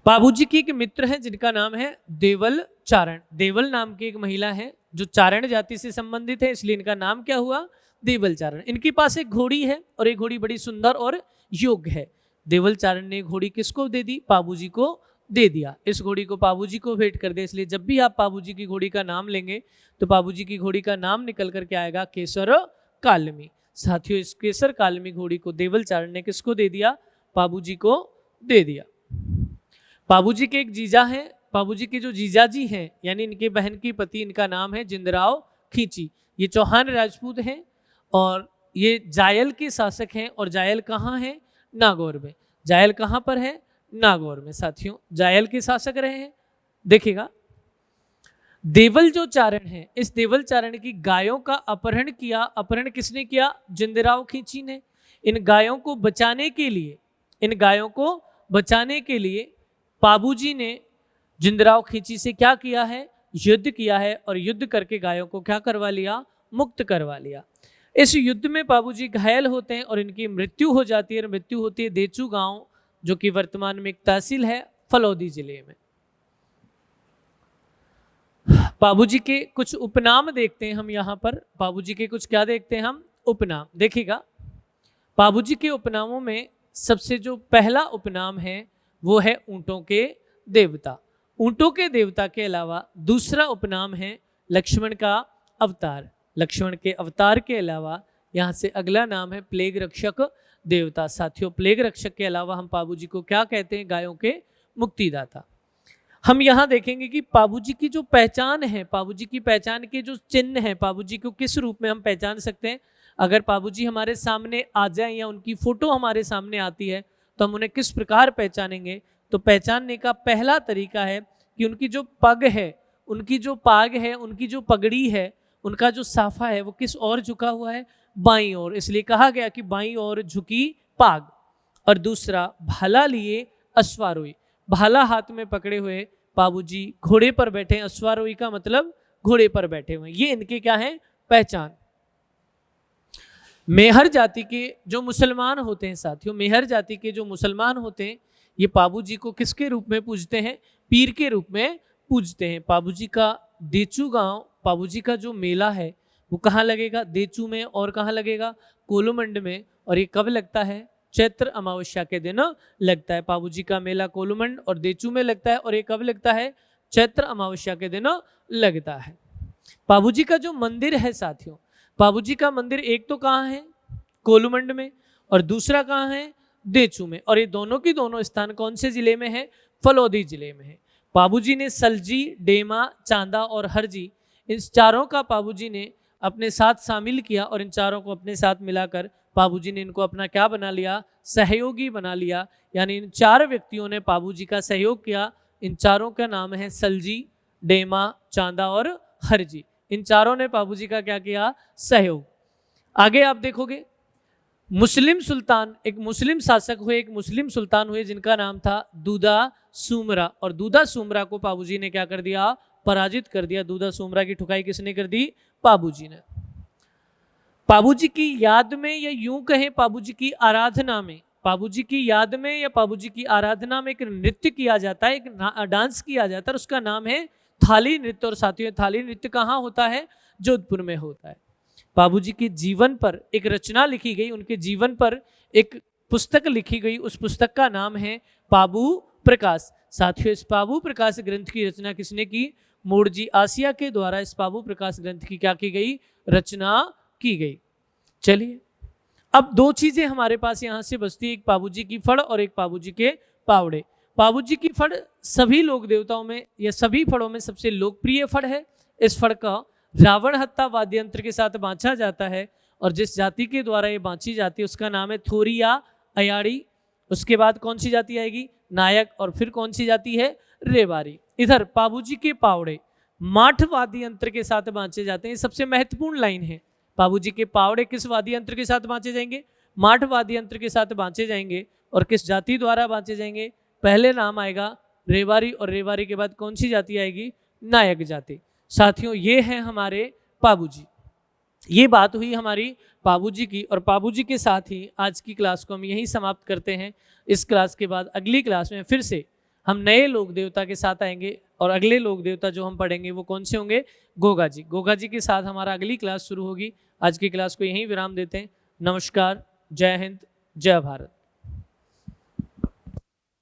बाबूजी की एक मित्र है जिनका नाम है देवल चारण। देवल नाम की एक महिला है जो चारण जाति से संबंधित है, इसलिए इनका नाम क्या हुआ? देवल चारण। इनके पास एक घोड़ी है और एक घोड़ी बड़ी सुंदर और योग्य है। देवल चारण ने घोड़ी किसको दे दी? पाबूजी को दे दिया। इस घोड़ी को पाबूजी को भेंट कर दे। इसलिए जब भी आप पाबूजी की घोड़ी का नाम लेंगे तो पाबूजी की घोड़ी का नाम निकल करके आएगा केसर कालमी। साथियों, इस केसर कालमी घोड़ी को देवल चारण ने किसको दे दिया? पाबूजी को दे दिया। पाबूजी के एक जीजा हैं, पाबूजी के जो जीजाजी हैं यानी इनके बहन की पति, इनका नाम है जिंदराव खींची। ये चौहान राजपूत हैं और ये जायल के शासक हैं। और जायल कहाँ है? नागौर में। जायल कहाँ पर है? नागौर में। साथियों, जायल के शासक रहे हैं। देखिएगा, देवल जो चारण है, इस देवल चारण की गायों का अपहरण किया। अपहरण किसने किया? जिंदराव खींची ने। इन गायों को बचाने के लिए पाबूजी ने जिंदराव खींची से क्या किया है? युद्ध किया है। और युद्ध करके गायों को क्या करवा लिया? मुक्त करवा लिया। इस युद्ध में पाबूजी घायल होते हैं और इनकी मृत्यु हो जाती है। मृत्यु होती है देचू गांव, जो कि वर्तमान में एक तहसील है फलौदी जिले में। पाबूजी के कुछ उपनाम देखते हैं हम यहाँ पर। पाबूजी के कुछ क्या देखते हैं हम? उपनाम। देखिएगा, पाबूजी के उपनामों में सबसे जो पहला उपनाम है वो है ऊंटों के देवता। ऊंटों के देवता के अलावा दूसरा उपनाम है लक्ष्मण का अवतार। लक्ष्मण के अवतार के अलावा यहाँ से अगला नाम है प्लेग रक्षक देवता। साथियों, प्लेग रक्षक के अलावा हम पाबूजी को क्या कहते हैं? गायों के मुक्तिदाता। हम यहाँ देखेंगे कि पाबूजी की जो पहचान है, पाबूजी की पहचान के जो चिन्ह है, पाबूजी को किस रूप में हम पहचान सकते हैं। अगर पाबूजी हमारे सामने आ जाए या उनकी फोटो हमारे सामने आती है तो हम उन्हें किस प्रकार पहचानेंगे? तो पहचानने का पहला तरीका है कि उनकी जो पग है, उनकी जो पाग है, उनकी जो पगड़ी है, उनका जो साफा है वो किस ओर झुका हुआ है? बाईं ओर। इसलिए कहा गया कि बाईं ओर झुकी पाग। और दूसरा, भाला लिए अश्वारोही। भाला हाथ में पकड़े हुए पाबूजी घोड़े पर बैठे। अश्वारोही का मतलब घोड़े पर बैठे हुए। ये इनके क्या है? पहचान। मेहर जाति के जो मुसलमान होते हैं साथियों, मेहर जाति के जो मुसलमान होते हैं ये पाबूजी को किसके रूप में पूजते हैं? पीर के रूप में पूजते हैं। पाबूजी का देचू गांव, पाबूजी का जो मेला है वो कहाँ लगेगा? देचू में। और कहाँ लगेगा? कोलूमंड में। और ये कब लगता है? चैत्र अमावस्या के दिन लगता है। पाबूजी का मेला कोलूमंड और देचू में लगता है। और ये कब लगता है? चैत्र अमावस्या के दिन लगता है। पाबूजी का जो मंदिर है साथियों, पाबूजी का मंदिर एक तो कहाँ है? कोलूमंड में, और दूसरा कहाँ है? देचू में। और ये दोनों की दोनों स्थान कौन से जिले में है? फलौदी जिले में है। पाबूजी ने सलजी, डेमा, चांदा और हरजी, इन चारों का पाबूजी ने अपने साथ शामिल किया। और इन चारों को अपने साथ मिलाकर पाबूजी ने इनको अपना क्या बना लिया? सहयोगी बना लिया। यानी इन चार व्यक्तियों ने पाबूजी का सहयोग किया। इन चारों का नाम है सलजी, डेमा, चांदा और हरजी। इन चारों ने पाबूजी का क्या किया? सहयोग। आगे आप देखोगे, मुस्लिम सुल्तान, एक मुस्लिम शासक हुए, एक मुस्लिम सुल्तान हुए जिनका नाम था दूदा सूमरा। और दूदा सूमरा को पाबूजी ने क्या कर दिया? पराजित कर दिया। दूदा सूमरा की ठुकाई किसने कर दी? पाबूजी ने। पाबूजी की याद में या यूं कहें पाबूजी की आराधना में, पाबूजी की याद में या पाबूजी की आराधना में एक नृत्य किया जाता है, एक डांस किया जाता है, उसका नाम है थाली नृत्य। और साथियों, थाली नृत्य कहाँ होता है? जोधपुर में होता है। पाबूजी के जीवन पर एक रचना लिखी गई, उनके जीवन पर एक पुस्तक लिखी गई। उस पुस्तक का नाम है पाबू प्रकाश। साथियों, इस पाबू प्रकाश ग्रंथ की रचना किसने की? मोड़जी आसिया के द्वारा इस पाबू प्रकाश ग्रंथ की क्या की गई? रचना की गई। चलिए, अब दो चीजें हमारे पास यहां से बचती है, एक पाबूजी की फड़ और एक पाबूजी के पावड़े। पाबूजी की फड़ सभी लोक देवताओं में या सभी फड़ों में सबसे लोकप्रिय फड़ है। इस फड़ का रावण हत्ता वाद्य यंत्र के साथ बांधा जाता है और जिस जाति के द्वारा ये बांची जाती है उसका नाम है थोरी या अयाड़ी। उसके बाद कौन सी जाति आएगी? नायक। और फिर कौन सी जाति है? रेवारी। इधर पाबूजी के पावड़े माठ वाद्य यंत्र के साथ बांचे जाते हैं। ये सबसे महत्वपूर्ण लाइन है। पाबूजी के पावड़े किस वाद्य यंत्र के साथ बांचे जाएंगे? माठ वाद्य यंत्र के साथ बांचे जाएंगे। और किस जाति द्वारा बांचे जाएंगे? पहले नाम आएगा रेवारी और रेवारी के बाद कौन सी जाति आएगी? नायक जाति। साथियों ये हैं हमारे पाबूजी। ये बात हुई हमारी पाबूजी की, और पाबूजी के साथ ही आज की क्लास को हम यहीं समाप्त करते हैं। इस क्लास के बाद अगली क्लास में फिर से हम नए लोक देवता के साथ आएंगे, और अगले लोक देवता जो हम पढ़ेंगे वो कौन से होंगे? गोगा जी। गोगा जी के साथ हमारा अगली क्लास शुरू होगी। आज की क्लास को यहीं विराम देते हैं। नमस्कार, जय हिंद, जय भारत।